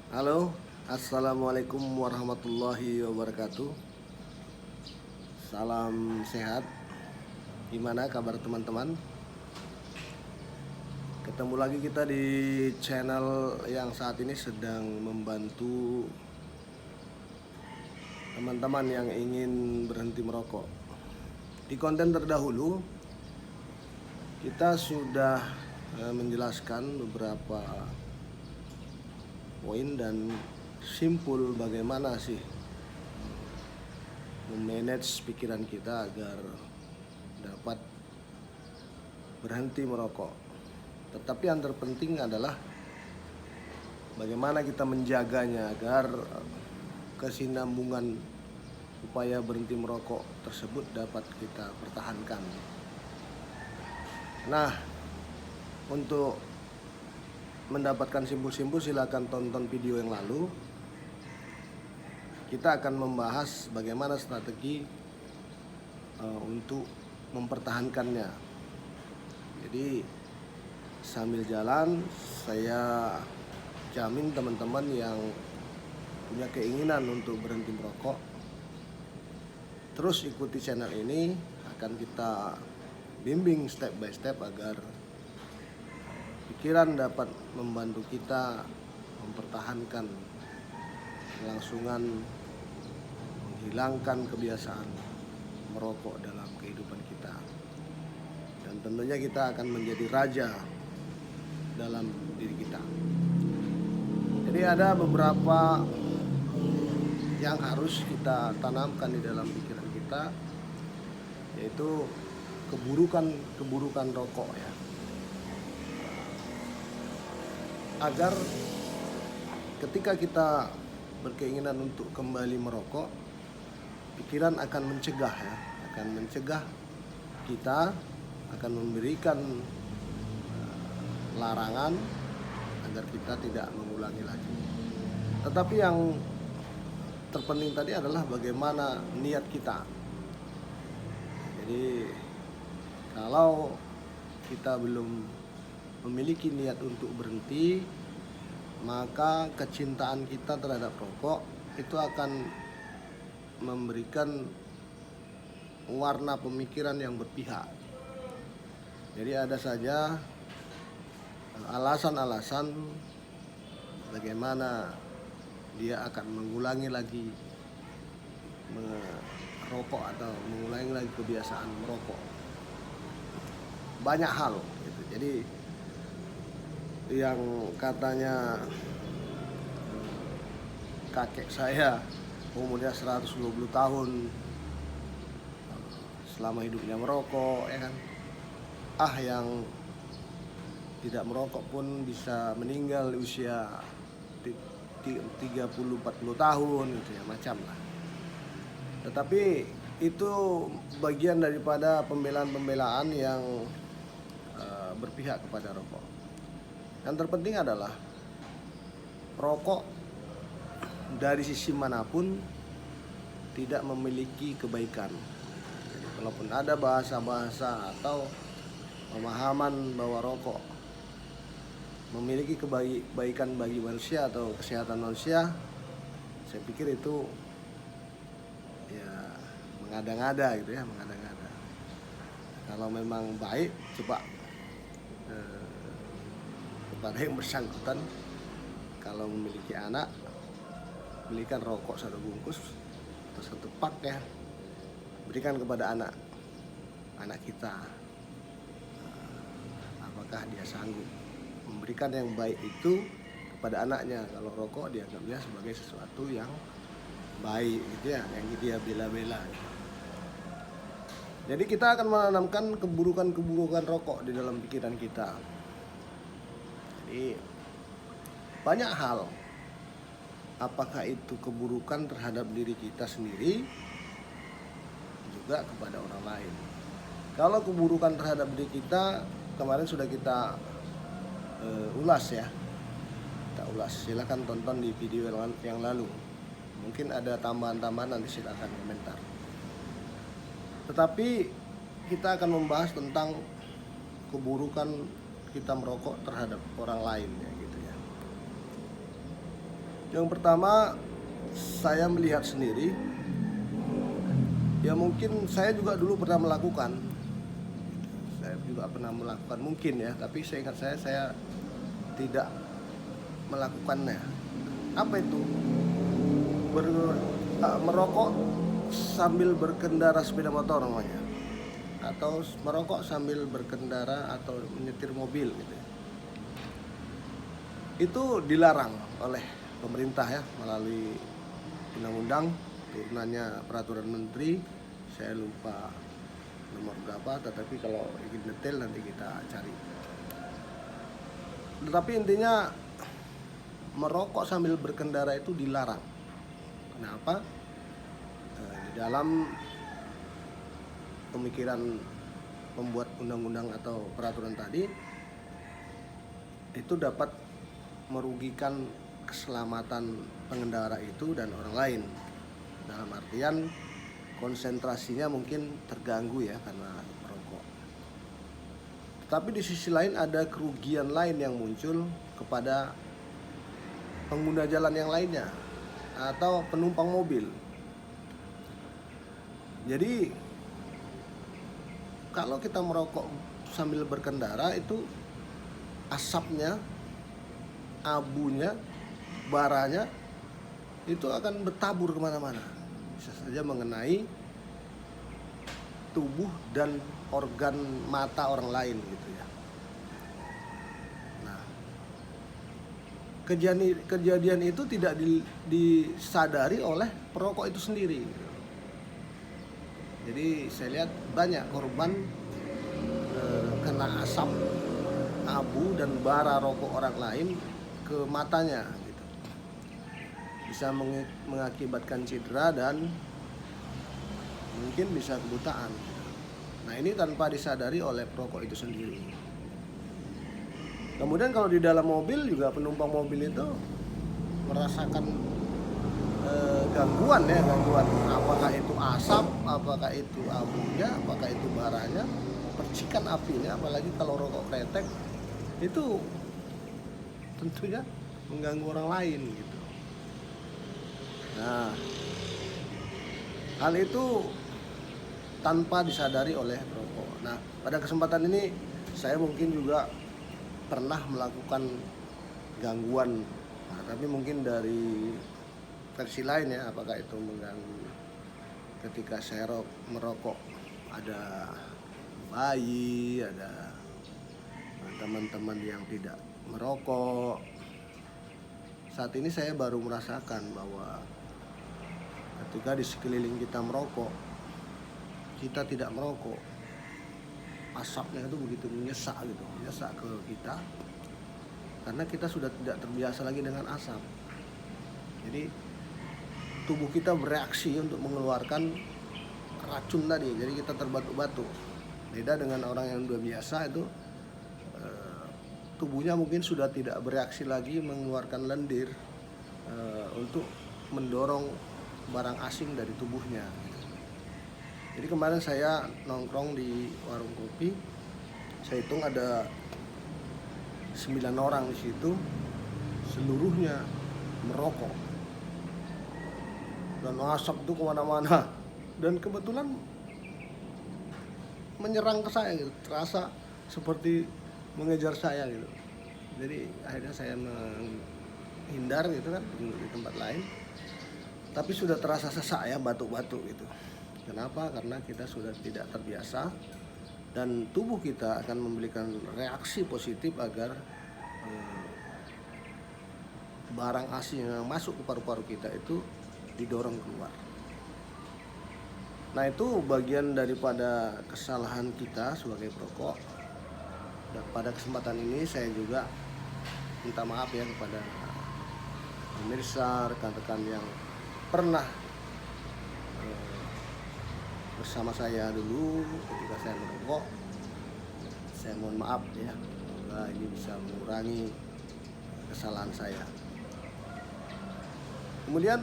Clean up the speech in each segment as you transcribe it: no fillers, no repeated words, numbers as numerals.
Halo, assalamualaikum warahmatullahi wabarakatuh. Salam sehat. Gimana kabar teman-teman? Ketemu lagi kita di channel yang saat ini sedang membantu teman-teman yang ingin berhenti merokok. Di konten terdahulu kita sudah menjelaskan beberapa poin dan simpul bagaimana sih memanage pikiran kita agar dapat berhenti merokok. Tetapi yang terpenting adalah bagaimana kita menjaganya agar kesinambungan upaya berhenti merokok tersebut dapat kita pertahankan. Nah, untuk mendapatkan simpul-simpul silakan tonton video yang lalu. Kita akan membahas bagaimana strategi untuk mempertahankannya. Jadi sambil jalan saya jamin teman-teman yang punya keinginan untuk berhenti merokok terus ikuti channel ini, akan kita bimbing step by step agar pikiran dapat membantu kita mempertahankan kelangsungan menghilangkan kebiasaan merokok dalam kehidupan kita. Dan tentunya kita akan menjadi raja dalam diri kita. Jadi ada beberapa yang harus kita tanamkan di dalam pikiran kita, yaitu keburukan rokok ya. Agar ketika kita berkeinginan untuk kembali merokok, pikiran akan mencegah ya, akan mencegah kita, akan memberikan larangan agar kita tidak mengulangi lagi. Tetapi yang terpenting tadi adalah bagaimana niat kita. Jadi kalau kita belum memiliki niat untuk berhenti, maka kecintaan kita terhadap rokok itu akan memberikan warna pemikiran yang berpihak. Jadi ada saja alasan-alasan bagaimana dia akan mengulangi lagi merokok atau mengulangi lagi kebiasaan merokok. Banyak hal gitu. Jadi yang katanya kakek saya umurnya 120 tahun selama hidupnya merokok ya kan, yang tidak merokok pun bisa meninggal usia 30-40 tahun gitu ya, macam lah. Tetapi itu bagian daripada pembelaan-pembelaan yang berpihak kepada rokok. Yang terpenting adalah rokok dari sisi manapun tidak memiliki kebaikan. Jadi, walaupun ada bahasa-bahasa atau pemahaman bahwa rokok memiliki kebaikan bagi manusia atau kesehatan manusia, saya pikir itu ya mengada-ngada gitu ya, mengada-ngada. Kalau memang baik, coba kepada yang bersangkutan kalau memiliki anak, belikan rokok satu bungkus atau satu pak ya, berikan kepada anak kita. Apakah dia sanggup memberikan yang baik itu kepada anaknya? Kalau rokok dianggapnya sebagai sesuatu yang baik gitu ya, yang dia bela-bela. Jadi kita akan menanamkan keburukan rokok di dalam pikiran kita. Jadi banyak hal, apakah itu keburukan terhadap diri kita sendiri juga kepada orang lain. Kalau keburukan terhadap diri kita kemarin sudah kita ulas ya, kita ulas. Silakan tonton di video yang lalu. Mungkin ada tambahan-tambahan, nanti silakan komentar. Tetapi kita akan membahas tentang keburukan kita merokok terhadap orang lain ya gitu ya. Yang pertama, saya melihat sendiri, ya mungkin saya juga dulu pernah melakukan. Saya juga pernah melakukan mungkin ya, tapi seingat saya tidak melakukannya. Apa itu? Merokok sambil berkendara sepeda motor namanya, atau merokok sambil berkendara atau menyetir mobil gitu. Itu dilarang oleh pemerintah ya, melalui undang-undang turunannya peraturan menteri, saya lupa nomor berapa, tetapi kalau ingin detail nanti kita cari. Tetapi intinya merokok sambil berkendara itu dilarang. Kenapa? Di dalam pemikiran pembuat undang-undang atau peraturan tadi, itu dapat merugikan keselamatan pengendara itu dan orang lain. Dalam artian konsentrasinya mungkin terganggu ya karena merokok. Tapi di sisi lain ada kerugian lain yang muncul kepada pengguna jalan yang lainnya atau penumpang mobil. Jadi kalau kita merokok sambil berkendara itu asapnya, abunya, baranya itu akan bertabur kemana-mana, bisa saja mengenai tubuh dan organ mata orang lain gitu ya. Nah, kejadian itu tidak disadari oleh perokok itu sendiri gitu. Jadi saya lihat banyak korban kena asap, abu dan bara rokok orang lain ke matanya gitu. Bisa mengakibatkan cedera dan mungkin bisa kebutaan. Nah, ini tanpa disadari oleh perokok itu sendiri. Kemudian kalau di dalam mobil juga penumpang mobil itu merasakan gangguan, apakah itu asap, apakah itu abunya, apakah itu baranya, percikan apinya, apalagi kalau rokok kretek itu tentunya mengganggu orang lain gitu. Nah, hal itu tanpa disadari oleh perokok. Nah, pada kesempatan ini saya mungkin juga pernah melakukan gangguan, tapi mungkin dari versi lain ya, apakah itu mengganggu ketika saya merokok, ada bayi, ada teman-teman yang tidak merokok. Saat ini saya baru merasakan bahwa ketika di sekeliling kita merokok, kita tidak merokok, asapnya itu begitu menyesak ke kita, karena kita sudah tidak terbiasa lagi dengan asap. Jadi tubuh kita bereaksi untuk mengeluarkan racun tadi, jadi kita terbatu-batu. Beda dengan orang yang sudah biasa, itu tubuhnya mungkin sudah tidak bereaksi lagi mengeluarkan lendir untuk mendorong barang asing dari tubuhnya. Jadi kemarin saya nongkrong di warung kopi, saya hitung ada 9 orang di situ, seluruhnya merokok dan asap itu kemana-mana, dan kebetulan menyerang ke saya gitu, terasa seperti mengejar saya gitu. Jadi akhirnya saya menghindar gitu kan di tempat lain, tapi sudah terasa sesak ya, batuk-batuk gitu. Kenapa? Karena kita sudah tidak terbiasa dan tubuh kita akan memberikan reaksi positif agar barang asing yang masuk ke paru-paru kita itu didorong keluar. Nah, itu bagian daripada kesalahan kita sebagai perokok. Dan pada kesempatan ini saya juga minta maaf ya kepada pemirsa, rekan-rekan yang pernah bersama saya dulu ketika saya merokok. Saya mohon maaf ya, semoga ini bisa mengurangi kesalahan saya. Kemudian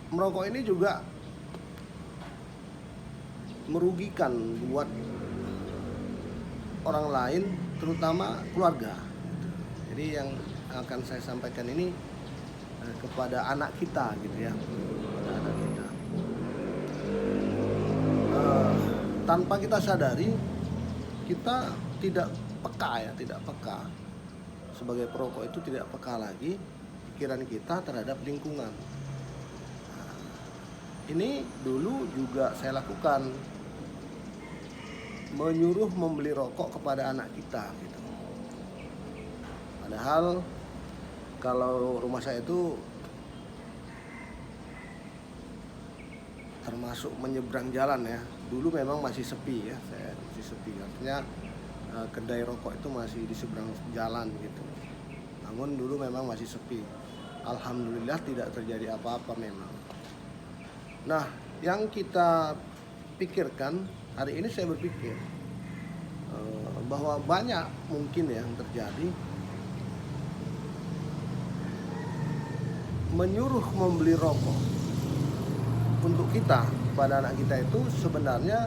merokok ini juga merugikan buat orang lain, terutama keluarga. Jadi yang akan saya sampaikan ini kepada anak kita gitu ya, kepada anak kita. Tanpa kita sadari, kita tidak peka. Sebagai perokok itu tidak peka lagi pikiran kita terhadap lingkungan. Ini dulu juga saya lakukan, menyuruh membeli rokok kepada anak kita gitu. Padahal kalau rumah saya itu termasuk menyeberang jalan ya. Dulu memang masih sepi ya, masih sepi. Artinya kedai rokok itu masih di seberang jalan gitu. Namun dulu memang masih sepi. Alhamdulillah tidak terjadi apa-apa memang. Nah, yang kita pikirkan hari ini, saya berpikir bahwa banyak mungkin yang terjadi menyuruh membeli rokok untuk kita kepada anak kita itu sebenarnya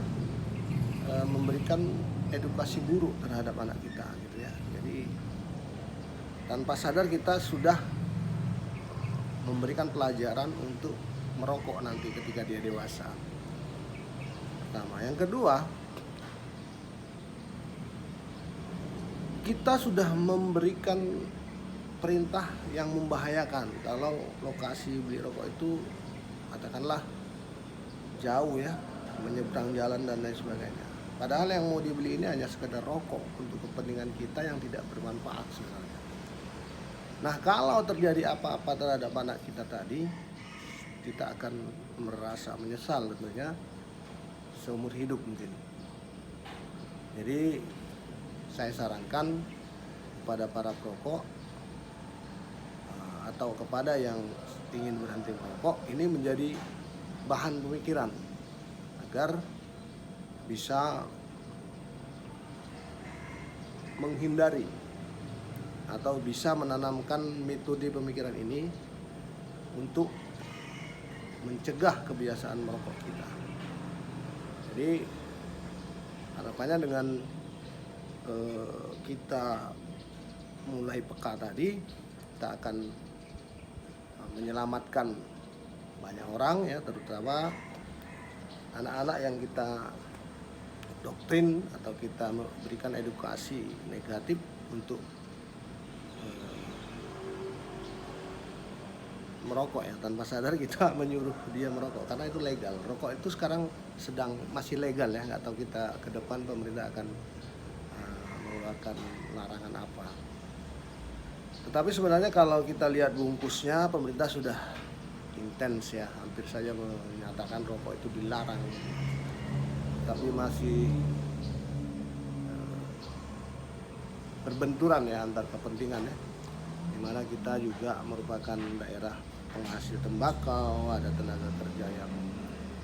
memberikan edukasi buruk terhadap anak kita gitu ya. Jadi tanpa sadar kita sudah memberikan pelajaran untuk merokok nanti ketika dia dewasa. Pertama, yang kedua, kita sudah memberikan perintah yang membahayakan. Kalau lokasi beli rokok itu katakanlah jauh ya, menyeberang jalan dan lain sebagainya. Padahal yang mau dibeli ini hanya sekedar rokok untuk kepentingan kita yang tidak bermanfaat sebenarnya. Nah, kalau terjadi apa-apa terhadap anak kita tadi, kita akan merasa menyesal tentunya seumur hidup mungkin. Jadi saya sarankan kepada para perokok atau kepada yang ingin berhenti merokok, ini menjadi bahan pemikiran agar bisa menghindari atau bisa menanamkan metode pemikiran ini untuk mencegah kebiasaan merokok kita. Jadi harapannya dengan kita mulai peka tadi, kita akan menyelamatkan banyak orang ya, terutama anak-anak yang kita doktrin atau kita berikan edukasi negatif untuk merokok ya. Tanpa sadar kita menyuruh dia merokok karena itu legal. Rokok itu sekarang masih legal ya, nggak tahu kita ke depan pemerintah akan mengeluarkan larangan apa. Tetapi sebenarnya kalau kita lihat bungkusnya, pemerintah sudah intens ya, hampir saja menyatakan rokok itu dilarang. Tapi masih berbenturan ya antar kepentingan ya, dimana kita juga merupakan daerah penghasil tembakau, ada tenaga kerja yang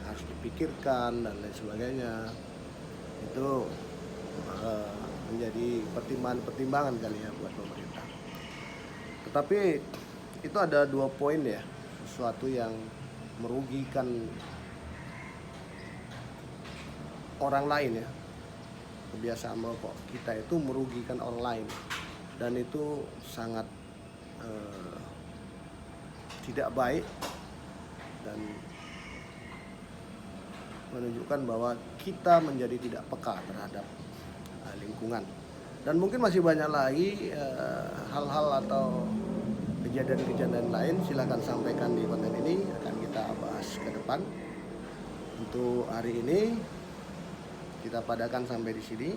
harus dipikirkan dan lain sebagainya. Itu menjadi pertimbangan kali ya buat pemerintah. Tetapi itu ada 2 poin ya, sesuatu yang merugikan orang lain ya. Kebiasaan merokok kita itu merugikan orang lain dan itu sangat tidak baik dan menunjukkan bahwa kita menjadi tidak peka terhadap lingkungan. Dan mungkin masih banyak lagi hal-hal atau kejadian-kejadian lain, silakan sampaikan di konten ini, akan kita bahas ke depan. Untuk hari ini kita padakan sampai di sini.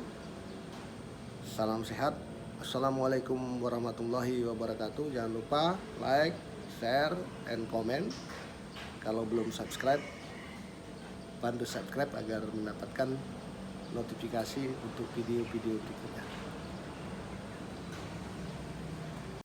Salam sehat. Assalamualaikum warahmatullahi wabarakatuh. Jangan lupa like, share, and comment. Kalau belum subscribe, bantu subscribe agar mendapatkan notifikasi untuk video-video berikutnya.